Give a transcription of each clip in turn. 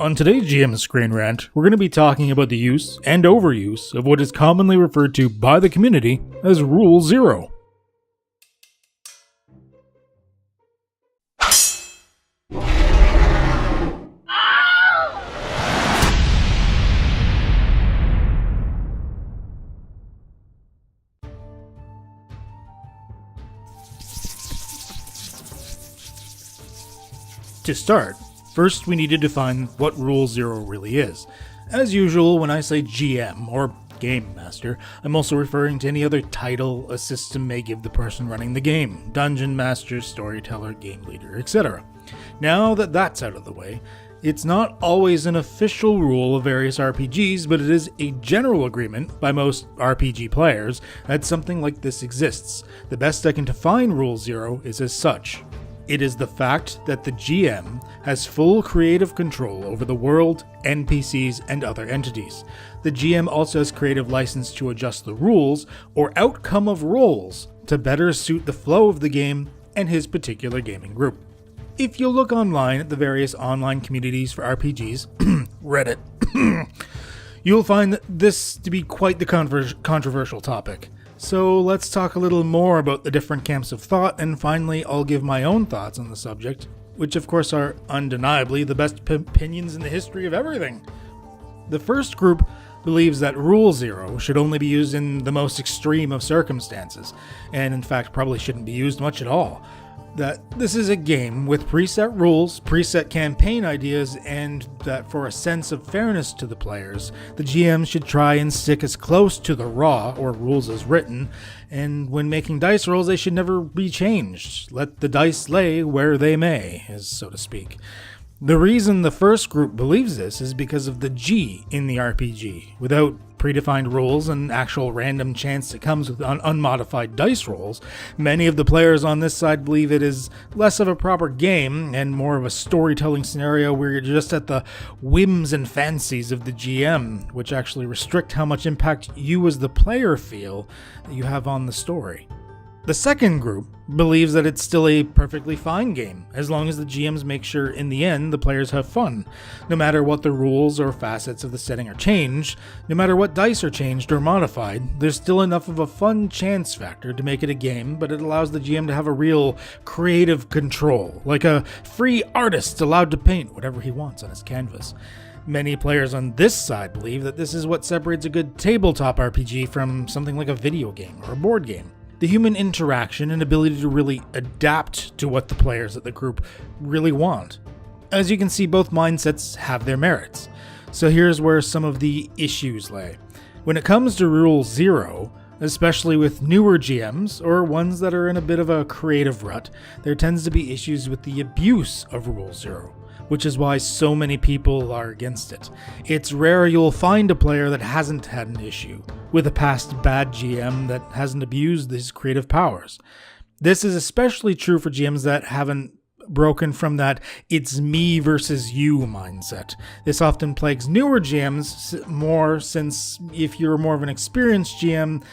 On today's GM Screen Rant, we're going to be talking about the use and overuse of what is commonly referred to by the community as Rule Zero. To start, first we need to define what Rule Zero really is. As usual, when I say GM, or Game Master, I'm also referring to any other title a system may give the person running the game: Dungeon Master, Storyteller, Game Leader, etc. Now that that's out of the way, it's not always an official rule of various RPGs, but it is a general agreement by most RPG players that something like this exists. The best I can define Rule Zero is as such. It is the fact that the GM has full creative control over the world, NPCs, and other entities. The GM also has creative license to adjust the rules or outcome of roles to better suit the flow of the game and his particular gaming group. If you look online at the various online communities for RPGs, Reddit, you'll find this to be quite the controversial topic. So let's talk a little more about the different camps of thought, and finally I'll give my own thoughts on the subject, which of course are undeniably the best opinions in the history of everything. The first group believes that Rule Zero should only be used in the most extreme of circumstances, and in fact probably shouldn't be used much at all. That this is a game with preset rules, preset campaign ideas, and that for a sense of fairness to the players, the GM should try and stick as close to the raw, or rules as written, and when making dice rolls they should never be changed. Let the dice lay where they may, so to speak. The reason the first group believes this is because of the G in the RPG. Without predefined rules and actual random chance that comes with unmodified dice rolls, many of the players on this side believe it is less of a proper game and more of a storytelling scenario where you're just at the whims and fancies of the GM, which actually restrict how much impact you as the player feel that you have on the story. The second group believes that it's still a perfectly fine game, as long as the GMs make sure in the end the players have fun. No matter what the rules or facets of the setting are changed, no matter what dice are changed or modified, there's still enough of a fun chance factor to make it a game, but it allows the GM to have a real creative control, like a free artist allowed to paint whatever he wants on his canvas. Many players on this side believe that this is what separates a good tabletop RPG from something like a video game or a board game. The human interaction and ability to really adapt to what the players of the group really want. As you can see, both mindsets have their merits. So here's where some of the issues lay. When it comes to Rule Zero, especially with newer GMs or ones that are in a bit of a creative rut, there tends to be issues with the abuse of Rule Zero, which is why so many people are against it. It's rare you'll find a player that hasn't had an issue with a past bad GM that hasn't abused his creative powers. This is especially true for GMs that haven't broken from that "it's me versus you" mindset. This often plagues newer GMs more, since if you're more of an experienced GM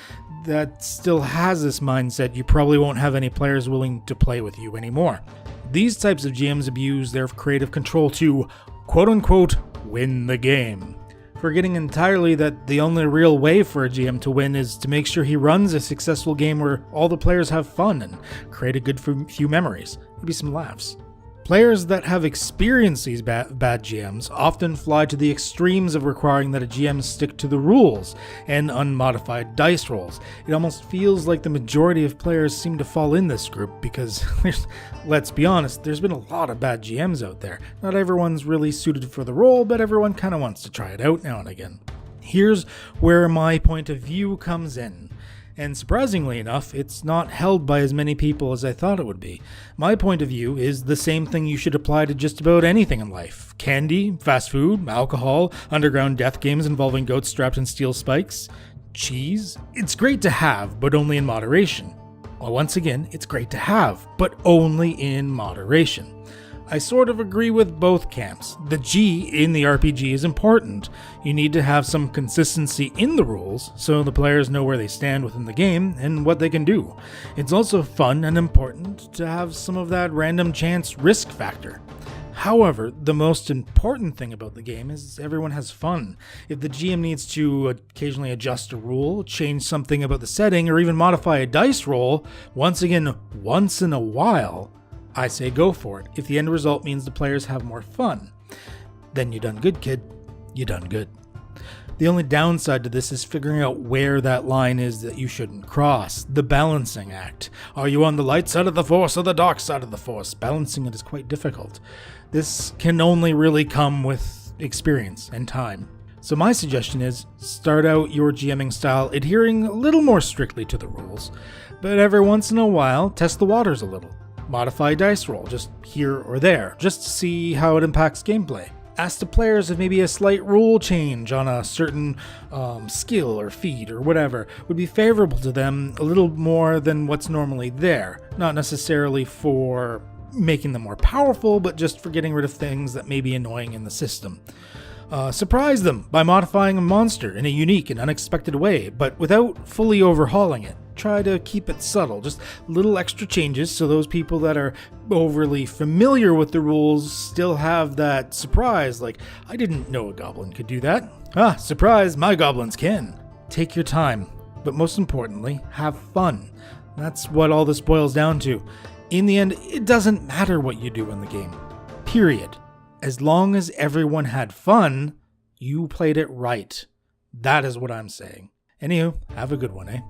that still has this mindset, you probably won't have any players willing to play with you anymore. These types of GMs abuse their creative control to, quote-unquote, win the game, forgetting entirely that the only real way for a GM to win is to make sure he runs a successful game where all the players have fun and create a good few memories, maybe some laughs. Players that have experienced these bad GMs often fly to the extremes of requiring that a GM stick to the rules and unmodified dice rolls. It almost feels like the majority of players seem to fall in this group because, let's be honest, there's been a lot of bad GMs out there. Not everyone's really suited for the role, but everyone kind of wants to try it out now and again. Here's where my point of view comes in. And surprisingly enough, it's not held by as many people as I thought it would be. My point of view is the same thing you should apply to just about anything in life. Candy, fast food, alcohol, underground death games involving goats strapped in steel spikes, cheese. It's great to have, but only in moderation. Well, once again, it's great to have, but only in moderation. I sort of agree with both camps. The G in the RPG is important. You need to have some consistency in the rules so the players know where they stand within the game and what they can do. It's also fun and important to have some of that random chance risk factor. However, the most important thing about the game is everyone has fun. If the GM needs to occasionally adjust a rule, change something about the setting, or even modify a dice roll, once in a while, I say go for it. If the end result means the players have more fun, then you done good, kid. You done good. The only downside to this is figuring out where that line is that you shouldn't cross. The balancing act. Are you on the light side of the Force or the dark side of the Force? Balancing it is quite difficult. This can only really come with experience and time. So my suggestion is start out your GMing style adhering a little more strictly to the rules, but every once in a while test the waters a little. Modify dice roll, just here or there, just to see how it impacts gameplay. Ask the players if maybe a slight rule change on a certain skill or feat or whatever would be favorable to them a little more than what's normally there. Not necessarily for making them more powerful, but just for getting rid of things that may be annoying in the system. Surprise them by modifying a monster in a unique and unexpected way, but without fully overhauling it. Try to keep it subtle, just little extra changes so those people that are overly familiar with the rules still have that surprise, like, I didn't know a goblin could do that. Ah, surprise, my goblins can. Take your time, but most importantly, have fun. That's what all this boils down to. In the end, it doesn't matter what you do in the game. Period. As long as everyone had fun, you played it right. That is what I'm saying. Anywho, have a good one, eh?